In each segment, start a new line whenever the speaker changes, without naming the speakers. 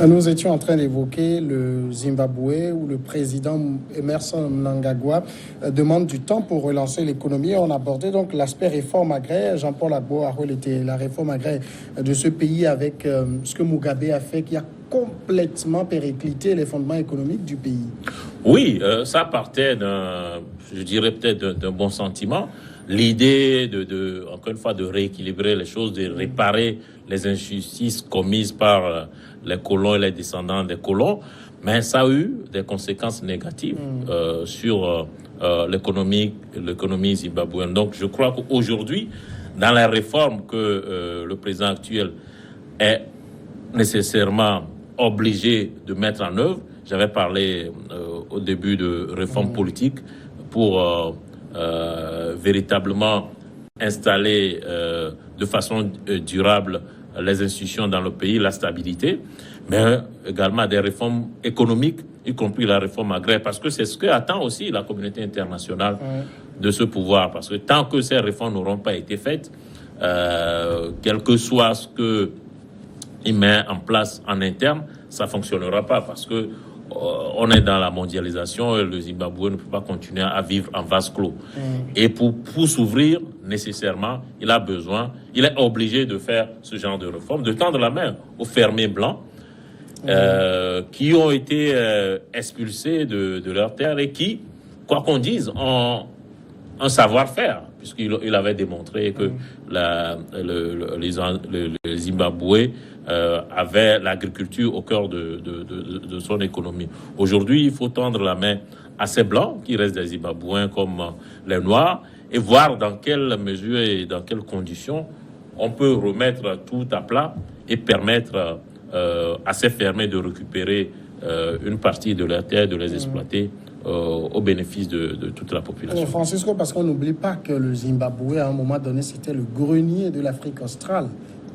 Nous étions en train d'évoquer le Zimbabwe où le président Emmerson Mnangagwa demande du temps pour relancer l'économie. On abordait donc l'aspect réforme agraire. Jean-Paul Agbo a relaté la réforme agraire de ce pays avec ce que Mugabe a fait qui a complètement périclité les fondements économiques du pays.
Oui, ça partait je dirais peut-être d'un bon sentiment. L'idée encore une fois, de rééquilibrer les choses, de réparer les injustices commises par les colons et les descendants des colons, mais ça a eu des conséquences négatives sur l'économie zimbabwéenne. Donc je crois qu'aujourd'hui, dans la réforme que le président actuel est nécessairement obligé de mettre en œuvre, j'avais parlé au début de réforme politique pour véritablement installer de façon durable les institutions dans le pays, la stabilité, mais également des réformes économiques, y compris la réforme agraire, parce que c'est ce que attend aussi la communauté internationale de ce pouvoir, parce que tant que ces réformes n'auront pas été faites, quel que soit ce qu'il met en place en interne, ça ne fonctionnera pas, parce que on est dans la mondialisation et le Zimbabwe ne peut pas continuer à vivre en vase clos. Et pour s'ouvrir, nécessairement, il est obligé de faire ce genre de réforme, de tendre la main aux fermiers blancs qui ont été expulsés de leur terre et qui, quoi qu'on dise, ont un savoir-faire, puisqu'il avait démontré que le Zimbabwe avait l'agriculture au cœur de son économie. Aujourd'hui, il faut tendre la main à ces blancs qui restent des Zimbabwéens comme les Noirs et voir dans quelle mesure et dans quelles conditions on peut remettre tout à plat et permettre à ces fermiers de récupérer une partie de leur terre, de les exploiter au bénéfice de toute la population.
Francisco, parce qu'on n'oublie pas que le Zimbabwe, à un moment donné, c'était le grenier de l'Afrique australe.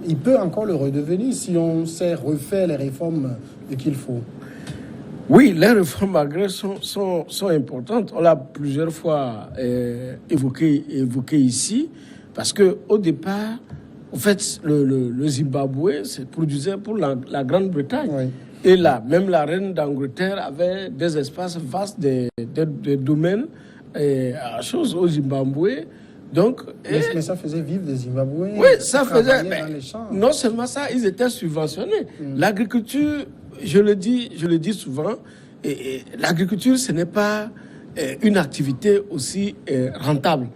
Il peut encore le redevenir si on sait refaire les réformes qu'il faut.
Oui, les réformes agraires sont importantes. On l'a plusieurs fois évoqué ici, parce qu'au départ, en fait, le Zimbabwe se produisait pour la Grande-Bretagne. Oui. Et là, même la reine d'Angleterre avait des espaces vastes, des domaines choses au Zimbabwe. Donc,
mais ça faisait vivre des Zimbabwéens.
Oui, ça faisait.
Dans les champs.
Non seulement ça, ils étaient subventionnés. L'agriculture, je le dis souvent, l'agriculture, ce n'est pas une activité aussi rentable.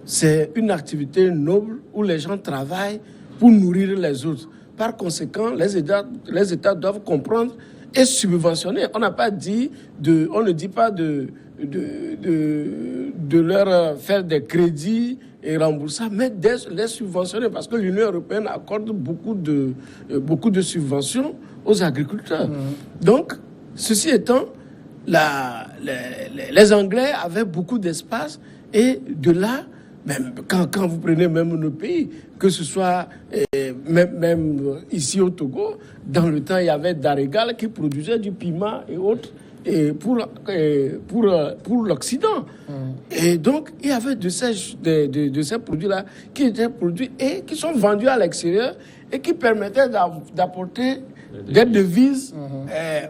C'est une activité noble où les gens travaillent pour nourrir les autres. Par conséquent, les États doivent comprendre et subventionner. On n'a pas dit on ne dit pas de leur faire des crédits et rembourser, mais de les subventionner, parce que l'Union européenne accorde beaucoup de subventions aux agriculteurs. Donc, ceci étant, les Anglais avaient beaucoup d'espace, et de là, même quand vous prenez même nos pays, que ce soit même ici au Togo, dans le temps, il y avait Darégal qui produisait du piment et autres pour l'Occident. Et donc, il y avait de ces produits-là qui étaient produits et qui sont vendus à l'extérieur et qui permettaient d'apporter des devises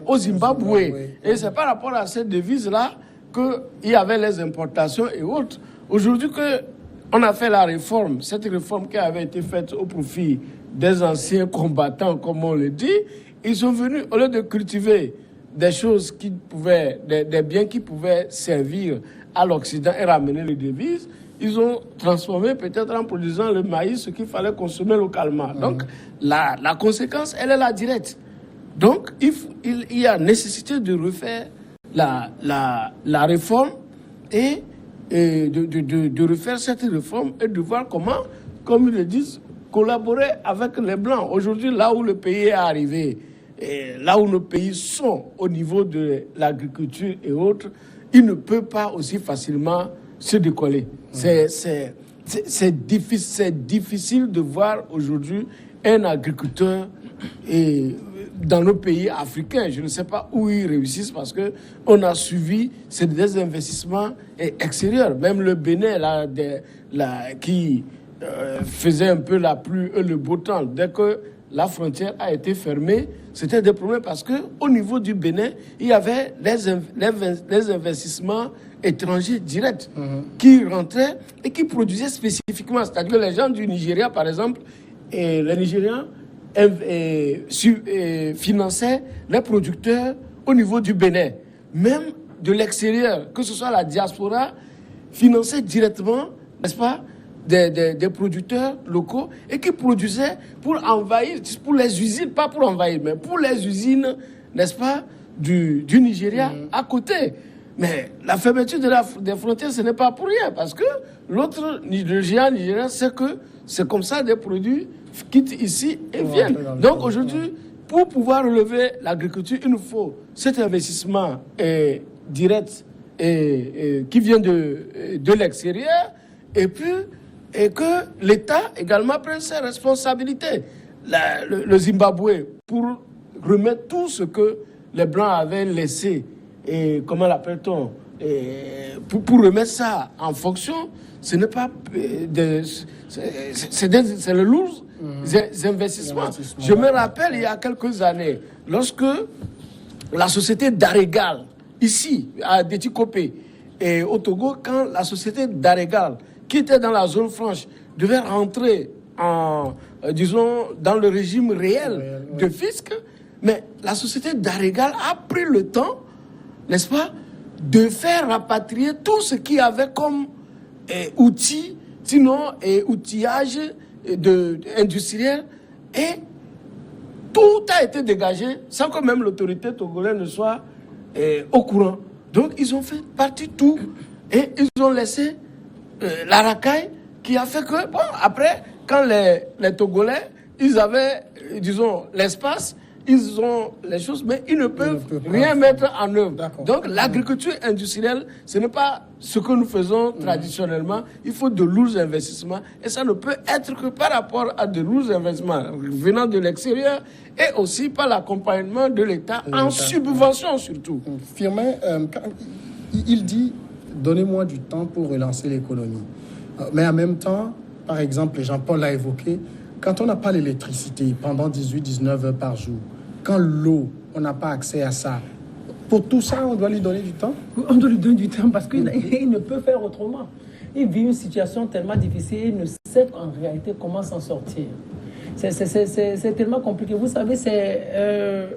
au Zimbabwe. Et c'est par rapport à ces devises-là qu'il y avait les importations et autres. Aujourd'hui on a fait la réforme, cette réforme qui avait été faite au profit des anciens combattants, comme on le dit, ils sont venus, au lieu de cultiver des choses des biens qui pouvaient servir à l'Occident et ramener les devises, ils ont transformé peut-être en produisant le maïs, ce qu'il fallait consommer localement. Donc, la conséquence, elle est là directe. Donc, il y a nécessité de refaire la réforme et de refaire cette réforme et de voir comment, comme ils le disent, collaborer avec les Blancs. Aujourd'hui, là où le pays est arrivé, et là où nos pays sont au niveau de l'agriculture et autres, il ne peut pas aussi facilement se décoller. C'est difficile de voir aujourd'hui un agriculteur dans nos pays africains. Je ne sais pas où ils réussissent, parce qu'on a suivi des investissements extérieurs. Même le Bénin, qui faisait un peu la pluie et le beau temps, dès que la frontière a été fermée, c'était des problèmes parce qu'au niveau du Bénin, il y avait les investissements étrangers directs qui rentraient et qui produisaient spécifiquement. C'est-à-dire les gens du Nigeria, par exemple, et les Nigériens finançaient les producteurs au niveau du Bénin. Même de l'extérieur, que ce soit la diaspora, finançait directement, n'est-ce pas, des producteurs locaux et qui produisaient pour envahir, pour les usines, pas pour envahir, mais pour les usines, n'est-ce pas, du Nigeria à côté. Mais la fermeture des frontières, ce n'est pas pour rien, parce que l'autre, le géant nigérien, c'est que c'est comme ça des produits quittent ici et viennent. Donc aujourd'hui, pour pouvoir relever l'agriculture, il nous faut cet investissement direct qui vient de l'extérieur, et puis et que l'État également prenne ses responsabilités. Le Zimbabwe, pour remettre tout ce que les Blancs avaient laissé, et comment l'appelle-t-on, pour remettre ça en fonction, ce n'est pas c'est le lourd investissements. Je me rappelle il y a quelques années, lorsque la société Daregal, ici, à Détikopé, et au Togo, quand la société Daregal, qui était dans la zone franche, devait rentrer disons, dans le régime réel de fisc, mais la société Daregal a pris le temps, n'est-ce pas, de faire rapatrier tout ce qu'il y avait comme outils, sinon outillage industriel, et tout a été dégagé sans que même l'autorité togolaise ne soit au courant. Donc ils ont fait partie tout et ils ont laissé la racaille qui a fait que, bon, après, quand les Togolais, ils avaient, disons, l'espace, ils ont les choses, mais ils ne peuvent rien mettre en œuvre. Donc, l'agriculture industrielle, ce n'est pas ce que nous faisons traditionnellement. Il faut de lourds investissements. Et ça ne peut être que par rapport à de lourds investissements venant de l'extérieur et aussi par l'accompagnement de l'État en subvention surtout.
Firmin, il dit, donnez-moi du temps pour relancer l'économie. Mais en même temps, par exemple, Jean-Paul l'a évoqué, quand on n'a pas l'électricité pendant 18-19 heures par jour, quand l'eau, on n'a pas accès à ça, pour tout ça, on doit lui donner du temps?
On doit lui donner du temps parce qu'il ne peut faire autrement. Il vit une situation tellement difficile, il ne sait en réalité comment s'en sortir. C'est tellement compliqué. Vous savez, c'est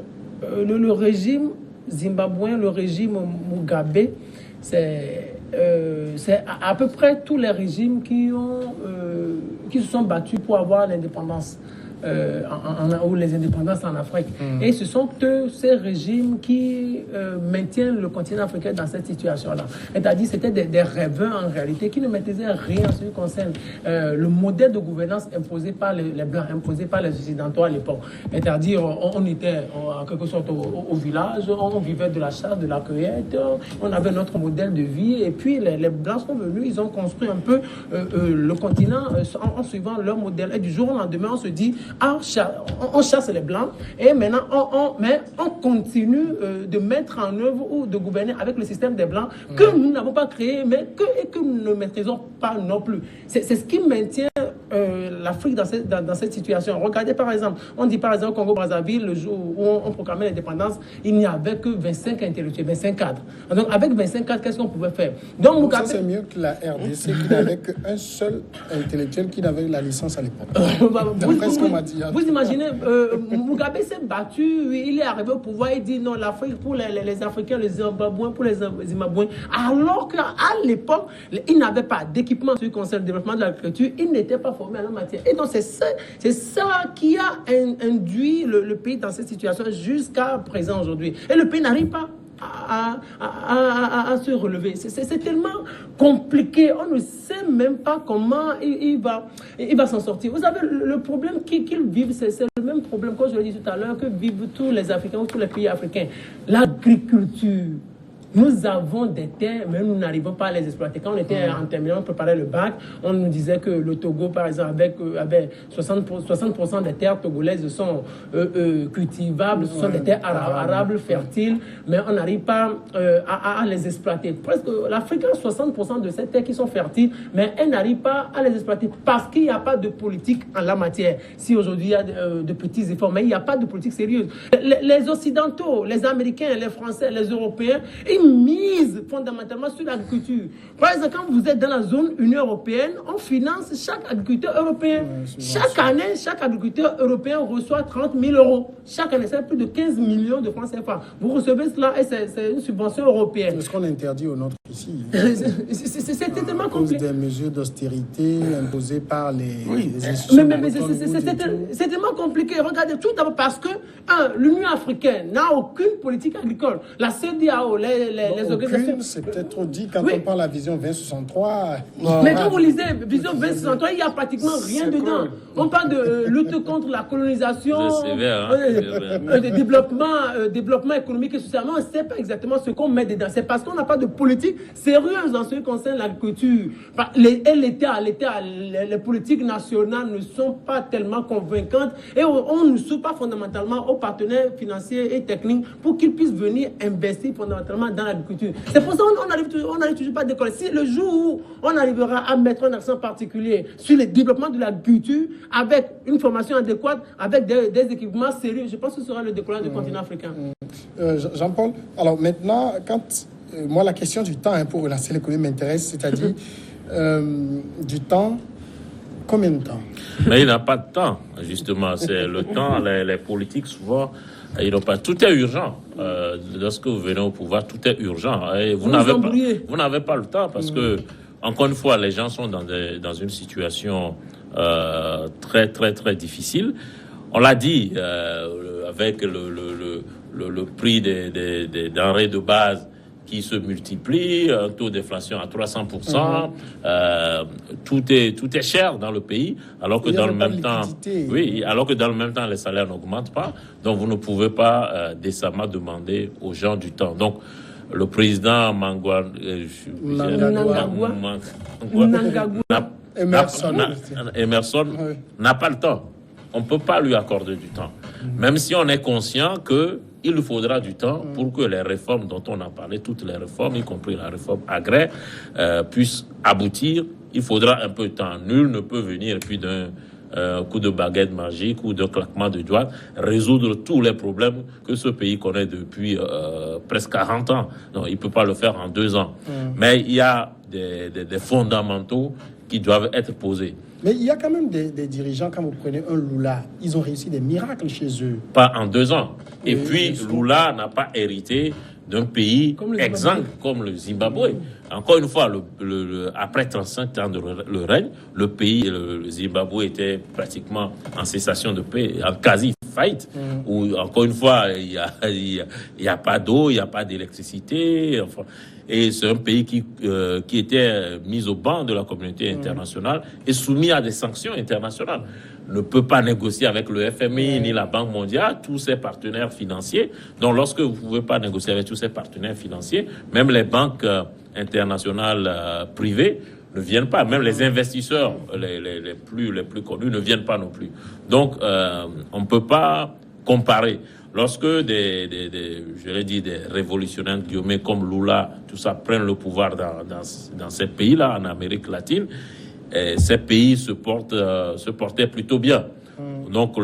le régime zimbabwéen, le régime Mugabe, c'est à peu près tous les régimes qui se sont battus pour avoir l'indépendance. Ou les indépendances en Afrique. Et ce sont ces régimes qui maintiennent le continent africain dans cette situation-là. C'est-à-dire c'était des rêveurs en réalité qui ne maîtrisaient rien en ce qui concerne le modèle de gouvernance imposé par les Blancs, imposé par les Occidentaux à l'époque. C'est-à-dire on était en quelque sorte au village, on vivait de la chasse, de la cueillette, on avait notre modèle de vie et puis les Blancs sont venus, ils ont construit un peu le continent en suivant leur modèle. Et du jour au lendemain, on se dit on chasse les Blancs et maintenant on continue de mettre en œuvre ou de gouverner avec le système des Blancs que nous n'avons pas créé et que nous ne maîtrisons pas non plus. C'est ce qui maintient l'Afrique dans cette situation. Regardez par exemple, on dit par exemple Congo-Brazzaville, le jour où on proclamait l'indépendance, il n'y avait que 25 intellectuels, 25 cadres. Donc avec 25 cadres, qu'est-ce qu'on pouvait faire? Donc
Mugabe, ça c'est mieux que la RDC qui n'avait qu'un seul intellectuel qui avait la licence à l'époque.
Vous imaginez, Mugabe s'est battu, il est arrivé au pouvoir, il dit non, l'Afrique pour les Africains, les Zimbabwéens, pour les Zimbabwéens, alors qu'à l'époque, il n'avait pas d'équipement sur le concerne le développement de l'agriculture, il n'était pas formé à la matière. Et donc c'est ça qui a induit le pays dans cette situation jusqu'à présent aujourd'hui. Et le pays n'arrive pas à se relever. C'est tellement compliqué. On ne sait même pas comment il va s'en sortir. Vous savez, le problème qu'ils vivent, c'est le même problème, comme je l'ai dit tout à l'heure, que vivent tous les Africains ou tous les pays africains. L'agriculture. Nous avons des terres, mais nous n'arrivons pas à les exploiter. Quand on était en terminale, on préparait le bac, on nous disait que le Togo, par exemple, avec 60% des terres togolaises sont cultivables, ce sont des terres arables, fertiles, mais on n'arrive pas à les exploiter. Presque l'Afrique a 60% de ces terres qui sont fertiles, mais elle n'arrive pas à les exploiter parce qu'il n'y a pas de politique en la matière. Si aujourd'hui il y a de petits efforts, mais il n'y a pas de politique sérieuse. Les Occidentaux, les Américains, les Français, les Européens, ils misent fondamentalement sur l'agriculture. Par exemple, quand vous êtes dans la zone Union européenne, on finance chaque agriculteur européen. Chaque année, chaque agriculteur européen reçoit 30 000 euros. Chaque année, c'est plus de 15 millions de francs CFA. Vous recevez cela et c'est une subvention européenne.
C'est ce qu'on interdit au nôtre ici.
C'est tellement compliqué.
Des mesures d'austérité imposées par les
institutions. Mais c'est tellement compliqué. Regardez, tout d'abord parce que l'Union africaine n'a aucune politique agricole. La CEDEAO, les organisations...
C'est peut-être trop dit quand on parle de la vision 2063.
Mais quand vous lisez vision 2063, il n'y a pratiquement rien dedans. On parle de lutte contre la colonisation, de développement économique et social. On ne sait pas exactement ce qu'on met dedans. C'est parce qu'on n'a pas de politique sérieuse en ce qui concerne l'agriculture. Et l'État, les politiques nationales ne sont pas tellement convaincantes et on ne suit pas fondamentalement aux partenaires financiers et techniques pour qu'ils puissent venir investir fondamentalement dans l'agriculture. C'est pour ça qu'on n'arrive toujours pas à décoller. Si le jour où on arrivera à mettre un accent particulier sur le développement de l'agriculture avec une formation adéquate, avec des équipements sérieux, je pense que ce sera le décollage du continent africain.
Jean-Paul, alors maintenant, moi la question du temps pour relancer l'économie m'intéresse, c'est-à-dire du temps. Combien de temps?
Mais il n'a pas de temps, justement. C'est le temps, les politiques, souvent, ils n'ont pas. Tout est urgent. Lorsque vous venez au pouvoir, tout est urgent. Et vous n'avez pas le temps parce que, encore une fois, les gens sont dans une situation très, très, très difficile. On l'a dit, avec le prix des denrées de base qui se multiplie, un taux d'inflation à 300%, tout est cher dans le pays, alors que dans le même temps, les salaires n'augmentent pas, donc vous ne pouvez pas décemment demander aux gens du temps. Donc le président Emerson n'a pas le temps. On ne peut pas lui accorder du temps. Même si on est conscient qu'il lui faudra du temps pour que les réformes dont on a parlé, toutes les réformes, y compris la réforme agraire, puissent aboutir. Il faudra un peu de temps. Nul ne peut venir et puis d'un coup de baguette magique ou d'un claquement de doigts résoudre tous les problèmes que ce pays connaît depuis presque 40 ans. Non, il ne peut pas le faire en 2 ans. Mais il y a des fondamentaux qui doivent être posés.
Mais il y a quand même des dirigeants, quand vous prenez un Lula, ils ont réussi des miracles chez eux.
Pas en 2 ans. Et puis, Lula n'a pas hérité d'un pays exsangue comme le Zimbabwe. Encore une fois, après 35 ans de le règne, le pays, le Zimbabwe était pratiquement en cessation de paix, en quasi faillite, où encore une fois, il y a pas d'eau, il n'y a pas d'électricité, enfin, et c'est un pays qui était mis au banc de la communauté internationale et soumis à des sanctions internationales. Ne peut pas négocier avec le FMI ni la Banque mondiale, tous ses partenaires financiers. Donc, lorsque vous ne pouvez pas négocier avec tous ces partenaires financiers, même les banques internationales privées ne viennent pas. Même les investisseurs les plus connus ne viennent pas non plus. Donc, on ne peut pas comparer. Lorsque des révolutionnaires guillemets comme Lula, tout ça, prennent le pouvoir dans ces pays-là, en Amérique latine, ces pays se portaient plutôt bien. Donc,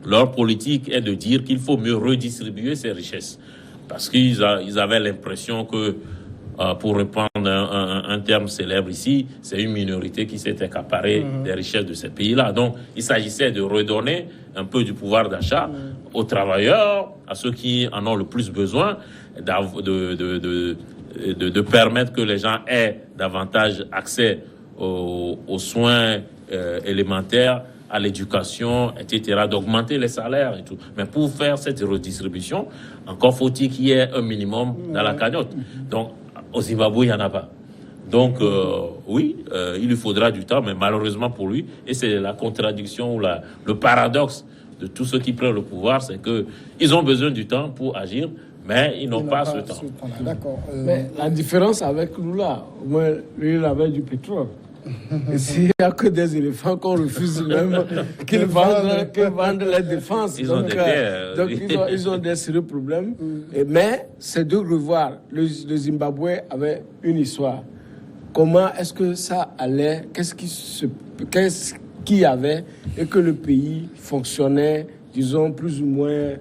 leur politique est de dire qu'il faut mieux redistribuer ces richesses. Parce qu'ils avaient l'impression que, pour reprendre un terme célèbre ici, c'est une minorité qui s'est accaparée des richesses de ces pays-là. Donc, il s'agissait de redonner un peu du pouvoir d'achat aux travailleurs, à ceux qui en ont le plus besoin, de permettre que les gens aient davantage accès aux soins élémentaires, à l'éducation, etc., d'augmenter les salaires et tout. Mais pour faire cette redistribution, encore faut-il qu'il y ait un minimum dans la cagnotte. Donc, au Zimbabwe, il n'y en a pas. Donc, il lui faudra du temps, mais malheureusement pour lui, et c'est la contradiction ou le paradoxe de tous ceux qui prennent le pouvoir, c'est qu'ils ont besoin du temps pour agir, mais ils n'ont pas ce temps.
D'accord.
Mais la différence avec nous là, au moins, lui, il avait du pétrole. Et s'il n'y a que des éléphants qu'on refuse même qu'ils vendent la défense.
Ils ont des terres.
Donc ils ont des sérieux problèmes. Mais c'est de revoir. Le Zimbabwe avait une histoire. Comment est-ce que ça allait? Qu'est-ce qu'il y avait et que le pays fonctionnait, disons, plus ou moins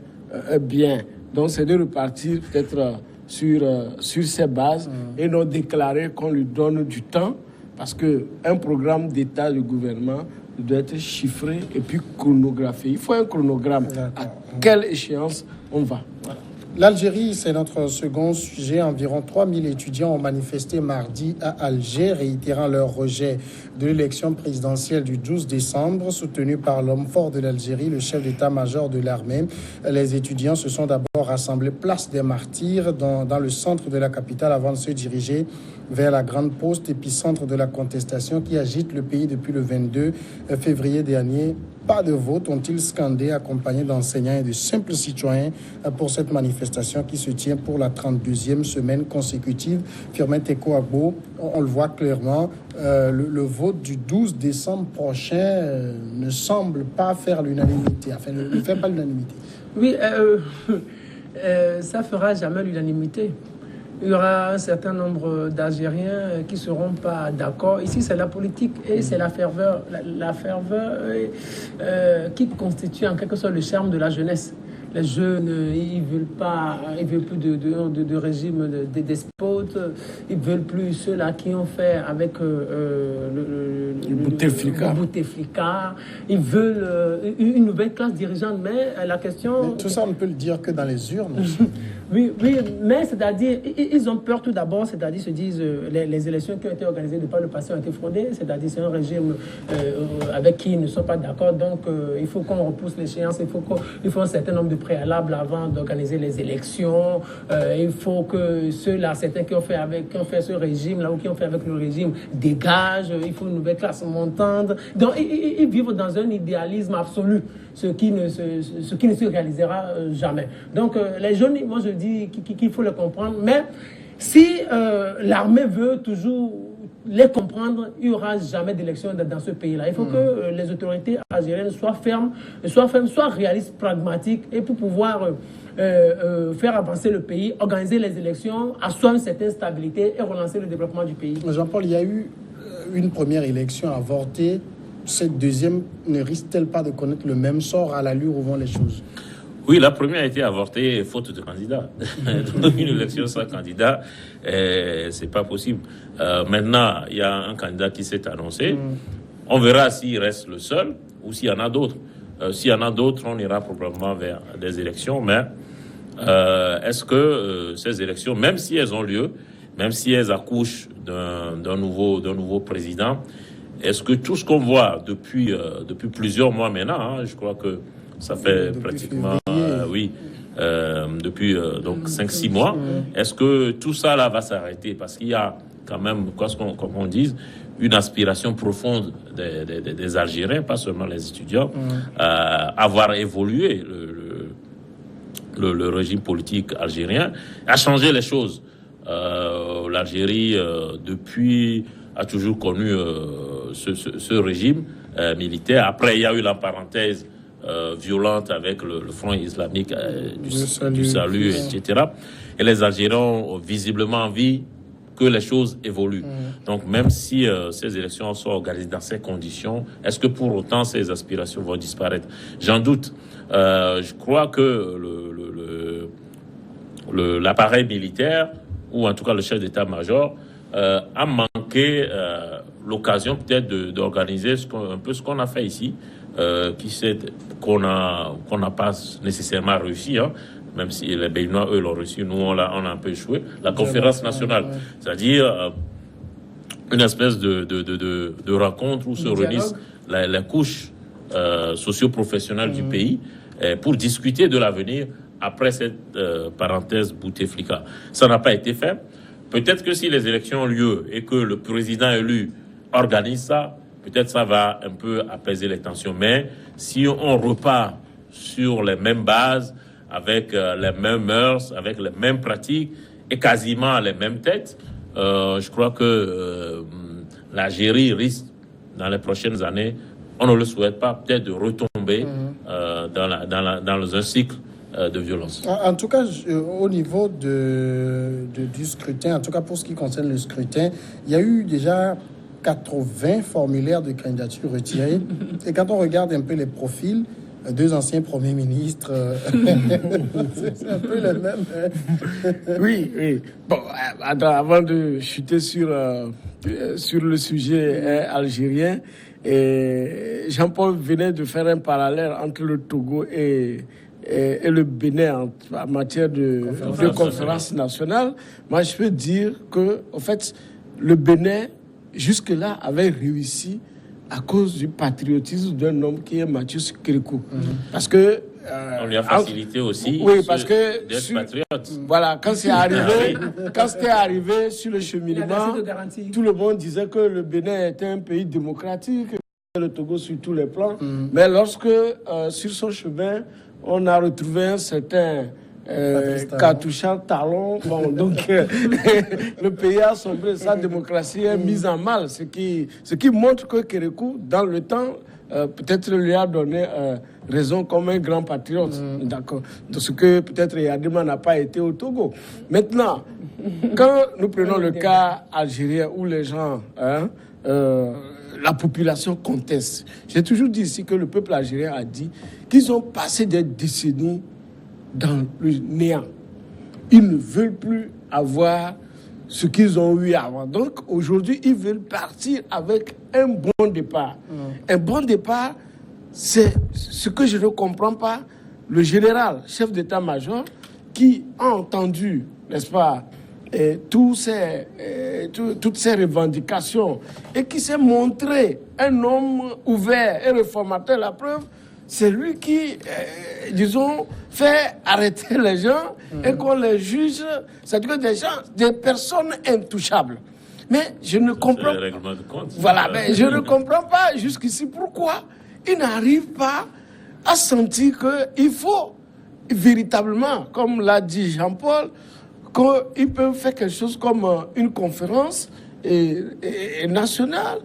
bien. Donc c'est de repartir peut-être sur ces bases et non déclarer qu'on lui donne du temps. Parce qu'un programme d'État, de gouvernement, doit être chiffré et puis chronographié. Il faut un chronogramme. À quelle échéance on va? Voilà.
L'Algérie, c'est notre second sujet. Environ 3000 étudiants ont manifesté mardi à Alger, réitérant leur rejet de l'élection présidentielle du 12 décembre, soutenue par l'homme fort de l'Algérie, le chef d'état-major de l'armée. Les étudiants se sont d'abord rassemblés place des Martyrs dans le centre de la capitale avant de se diriger vers la Grande Poste, épicentre de la contestation qui agite le pays depuis le 22 février dernier. Pas de vote, ont-ils scandé, accompagnés d'enseignants et de simples citoyens pour cette manifestation qui se tient pour la 32e semaine consécutive. Firmin Teko Agbo, on le voit clairement, le vote du 12 décembre prochain ne semble pas faire l'unanimité, enfin ne fait pas l'unanimité.
Oui, ça fera jamais l'unanimité. Il y aura un certain nombre d'Algériens qui ne seront pas d'accord. Ici, c'est la politique et c'est la ferveur qui constitue en quelque sorte le charme de la jeunesse. Les jeunes, ils veulent plus de régime de despotes, ils veulent plus ceux-là qui ont fait avec le Bouteflika. Ils veulent une nouvelle classe dirigeante, mais la question...
Mais tout ça, on ne peut le dire que dans les urnes.
Oui, mais c'est-à-dire, ils ont peur tout d'abord, c'est-à-dire, se disent, les élections qui ont été organisées par le passé ont été fraudées, c'est-à-dire, c'est un régime avec qui ils ne sont pas d'accord, donc il faut qu'on repousse l'échéance, il faut un certain nombre de préalables avant d'organiser les élections, il faut que ceux-là, certains qui ont fait ce régime-là ou qui ont fait avec le régime, dégagent, il faut une nouvelle classe montante. Donc, ils vivent dans un idéalisme absolu, ce qui ne se réalisera jamais. Donc, les jeunes, moi je dis qu'il faut le comprendre, mais si l'armée veut toujours les comprendre, il n'y aura jamais d'élection dans ce pays-là. Il faut que les autorités algériennes soient fermes, soient réalistes, pragmatiques, et pour pouvoir faire avancer le pays, organiser les élections, asseoir une certaine stabilité et relancer le développement du pays.
Jean-Paul, il y a eu une première élection avortée. Cette deuxième ne risque-t-elle pas de connaître le même sort à l'allure où vont les choses?
Oui, la première a été avortée faute de candidat. Une élection sans candidat, c'est pas possible. Maintenant, il y a un candidat qui s'est annoncé. On verra s'il reste le seul ou s'il y en a d'autres. S'il y en a d'autres, on ira probablement vers des élections. Mais est-ce que ces élections, même si elles ont lieu, même si elles accouchent d'un nouveau président, est-ce que tout ce qu'on voit depuis plusieurs mois maintenant, je crois que ça fait pratiquement, depuis donc 5-6 mois. Est-ce que tout ça là va s'arrêter? Parce qu'il y a quand même, comme on dit, une aspiration profonde des Algériens, pas seulement les étudiants, à voir évoluer le régime politique algérien, à changer les choses. L'Algérie, depuis, a toujours connu ce régime militaire. Après, il y a eu la parenthèse violente avec le Front islamique du salut, etc. Et les Algériens ont visiblement envie que les choses évoluent. Donc, même si ces élections sont organisées dans ces conditions, est-ce que pour autant ces aspirations vont disparaître? J'en doute. Je crois que l'appareil militaire, ou en tout cas le chef d'état-major, a manqué l'occasion peut-être d'organiser un peu ce qu'on a fait ici, qu'on n'a pas nécessairement réussi, même si les Béninois, eux, l'ont réussi, nous, on a un peu échoué. La conférence nationale, c'est-à-dire une espèce de rencontre où se réunissent les couches socio-professionnelles du pays pour discuter de l'avenir après cette parenthèse Bouteflika. Ça n'a pas été fait. Peut-être que si les élections ont lieu et que le président élu organise ça, peut-être ça va un peu apaiser les tensions. Mais si on repart sur les mêmes bases, avec les mêmes mœurs, avec les mêmes pratiques et quasiment les mêmes têtes. Je crois que l'Algérie risque, dans les prochaines années, on ne le souhaite pas, peut-être de retomber dans un cycle de violence.
En tout cas, au niveau du scrutin, en tout cas pour ce qui concerne le scrutin, il y a eu déjà 80 formulaires de candidature retirés. Et quand on regarde un peu les profils, 2 anciens premiers ministres, c'est un peu le même.
Oui. Bon, avant de chuter sur le sujet algérien, Jean-Paul venait de faire un parallèle entre le Togo et le Bénin en matière de conférence nationale. Moi, je peux dire que, en fait, le Bénin, jusque-là, avait réussi à cause du patriotisme d'un homme qui est Mathieu Kérékou. Parce que...
on lui a facilité aussi
parce que
d'être patriote.
Voilà, quand c'était arrivé sur le cheminement, tout le monde disait que le Bénin était un pays démocratique, le Togo sur tous les plans. Mais lorsque, sur son chemin, on a retrouvé un certain Katouchan Talon, donc le pays a sombré, sa démocratie est mise en mal, ce qui montre que Kérékou, dans le temps, peut-être lui a donné raison comme un grand patriote, d'accord, de ce que peut-être Yadima n'a pas été au Togo. Maintenant, quand nous prenons le cas algérien où les gens, la population conteste, j'ai toujours dit ici que le peuple algérien a dit qu'ils ont passé des décennies dans le néant. Ils ne veulent plus avoir ce qu'ils ont eu avant. Donc aujourd'hui, ils veulent partir avec un bon départ. Un bon départ, c'est ce que je ne comprends pas. Le général, chef d'état-major, qui a entendu, n'est-ce pas, toutes ces revendications et qui s'est montré un homme ouvert et réformateur. La preuve, c'est lui qui, disons, fait arrêter les gens et qu'on les juge, c'est-à-dire des personnes intouchables. Mais je ne comprends pas. Voilà, mais je ne comprends pas jusqu'ici pourquoi ils n'arrivent pas à sentir qu'il faut véritablement, comme l'a dit Jean-Paul, qu'ils peuvent faire quelque chose comme une conférence nationale,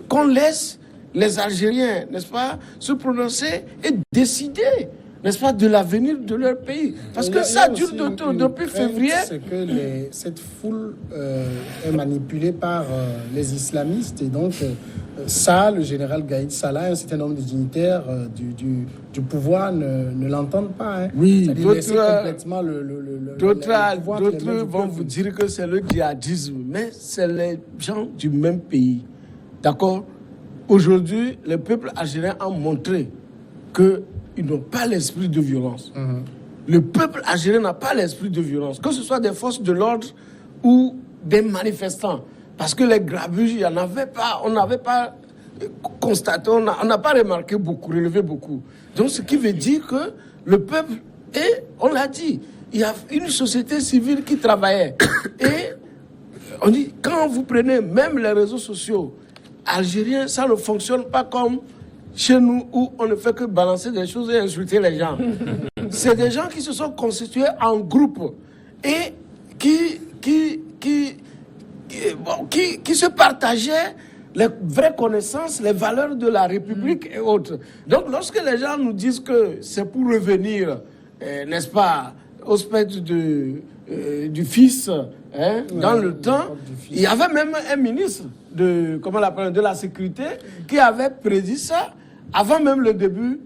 qu'on laisse les Algériens, n'est-ce pas, se prononcer et décider, n'est-ce pas, de l'avenir de leur pays. Parce que ça dure depuis février.
C'est que cette foule est manipulée par les islamistes. Et donc, ça, le général Gaïd Salah, un certain nombre de dignitaires du pouvoir ne l'entendent pas. Hein.
Oui,
d'autres
vont vous dire que c'est le djihadisme. Mais c'est les gens du même pays. D'accord ? Aujourd'hui, les peuples algériens ont montré qu'ils n'ont pas l'esprit de violence. Le peuple algérien n'a pas l'esprit de violence, que ce soit des forces de l'ordre ou des manifestants. Parce que les grabuges, il n'y en avait pas, on n'avait pas constaté, on n'a pas remarqué beaucoup, relevé beaucoup. Donc, ce qui veut dire que le peuple, et on l'a dit, il y a une société civile qui travaillait. Et on dit, quand vous prenez même les réseaux sociaux, algérien, ça ne fonctionne pas comme chez nous où on ne fait que balancer des choses et insulter les gens. C'est des gens qui se sont constitués en groupe et qui se partageaient les vraies connaissances, les valeurs de la République et autres. Donc lorsque les gens nous disent que c'est pour revenir, n'est-ce pas, au spectre du fils, dans le temps, il y avait même un ministre de la sécurité qui avait prédit ça avant même le début,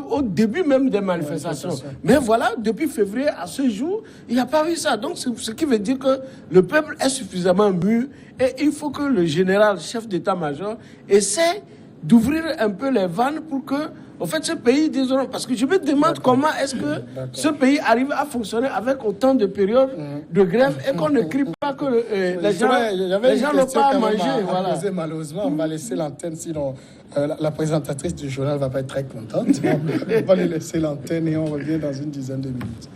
au début même des manifestations. Mais voilà, depuis février à ce jour, il n'y a pas eu ça. Donc, ce qui veut dire que le peuple est suffisamment mûr et il faut que le général, chef d'état-major, essaie d'ouvrir un peu les vannes pour que, en fait, ce pays, disons, parce que je me demande comment est-ce que ce pays arrive à fonctionner avec autant de périodes de grève et qu'on ne crie pas que les gens n'ont pas à manger. Voilà.
Malheureusement, on va laisser l'antenne, sinon la présentatrice du journal ne va pas être très contente. On va lui laisser l'antenne et on revient dans une dizaine de minutes.